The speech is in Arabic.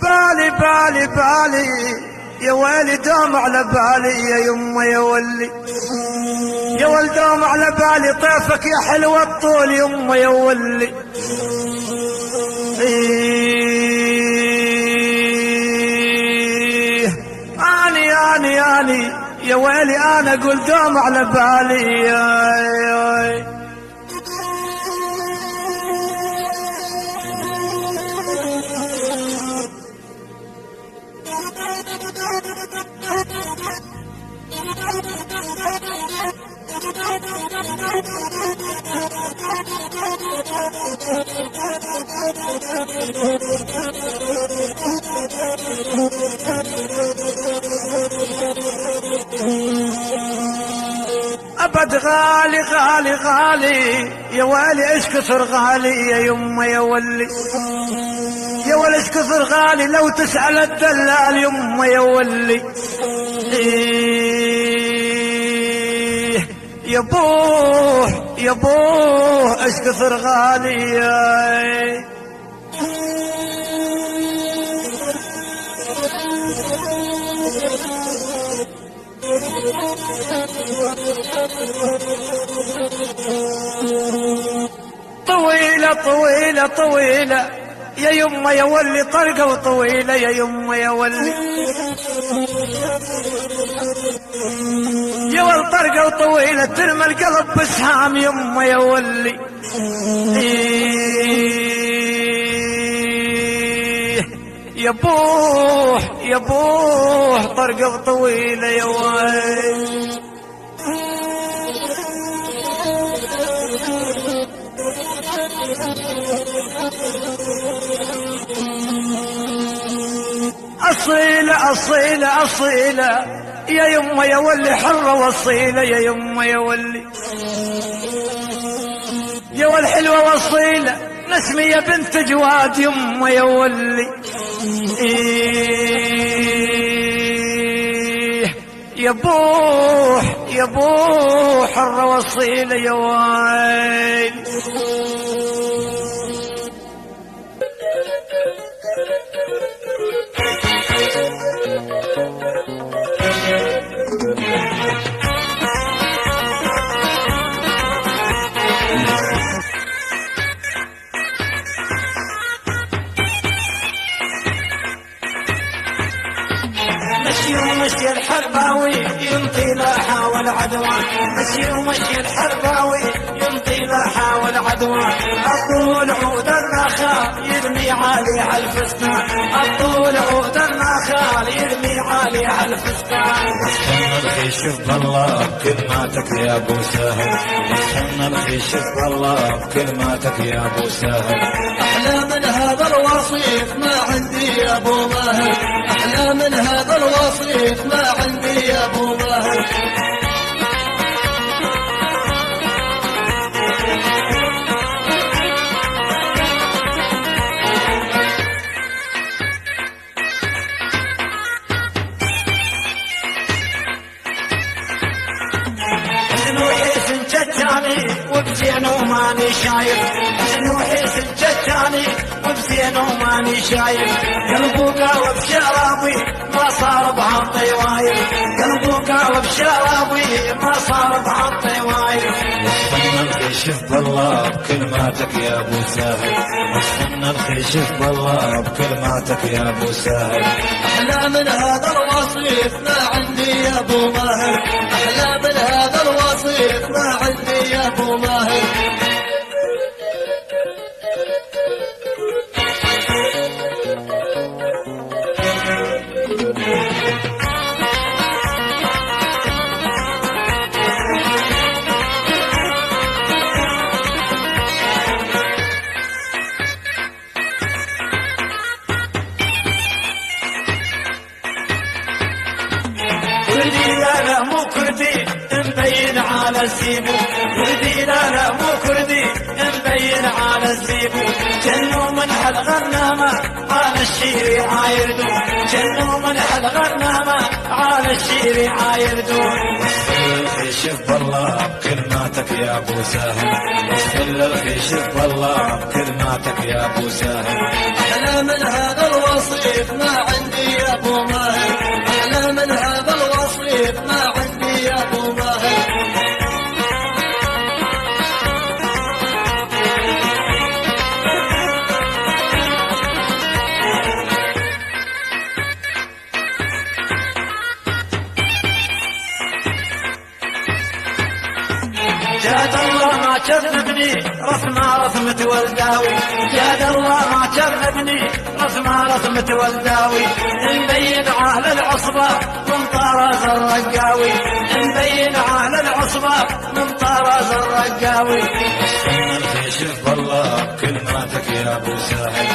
بالي بالي بالي يا ويلي دوم على بالي يا يمه يا ولي، يا ولد دوم على بالي طيفك يا حلوة الطول يمه يا ولي. اني يا ويلي انا اقول دوم على بالي. ابد غالي غالي غالي يا ويلي ايش كثر غالي يا يمه يا ولي، يا ولي ايش كثر غالي لو تسأل الدلال يمه يا ولي. يا بوه يا بوه ايش كثر غالي. طويلة طويلة طويلة يا يمه يا ولي طرقة وطويلة يا يمه يا ولي، يا ولد طرقة وطويلة ترمى القلب بسهام يمه يا ولي. يا بوح يا بوح طرقة طويلة يا ويل. أصيلة أصيلة أصيلة يا يمه يا ولي حرة وصيلة يا يمه يا ولي، يا والحلوة وصيلة نسمية بنت جواد يمه يا ولي. يا بوح يا بوح حرة وصيلة يا ويل. مشي الحرباوي يمضي لاحا والعدوى، مشي الحرباوي يمضي لاحا والعدوى. الطول عود النخال يرمي عالي على الفستان، الطول عود النخال يرمي عالي على الفستان. استنى الخيش بالله بكلماتك يا ابو سهل، استنى الخيش بالله بكلماتك يا ابو سهل. احلى من هذا الوصيف ما عندي يا ابو ماهر، احلى من هذا الوصيف ما عندي يا ابو ماهر. وبزين وماني شايف، نوحي سجدتاني وبزين وماني شايف. قلبه قاوى بشرابي ما صار بحطي وايف، قلبه قاوى بشرابي ما صار بحطي وايف. استنى الخيش بالله بكلماتك يا ابو سهل، استنى الخيش بالله بكلماتك يا ابو سهل. احلى من هذا الوصيف ما عندي يا ابو ماهر، احلى من هذا الوصيف ما عندي يا ابو ماهر. كردي لا مو كردي مبين على الزيبو، كردي لا مو كردي مبين على الزيبو. جنو من هالغنامة على الشيري عايردو، جنو من هالغنامة على الشيري عايردو. الخيشف بالله بكلماتك يا ابو ساهر، اصفل الخيشف بالله بكلماتك يا ابو ساهر. احلى من هذا الوصيف ما عندي يا ابو ماهر، احلى من هذا الوصيف ما عندي يا ابو ماهر. جاد الله ما كذبني رسمة والداوي، جاد الله ما كذبني رسمة والداوي. نبين على العصبة من طراز الرقاوي، نبين على العصبة من طراز الرقاوي. اصفن الخيشف بالله بكلماتك يا ابو ساهر،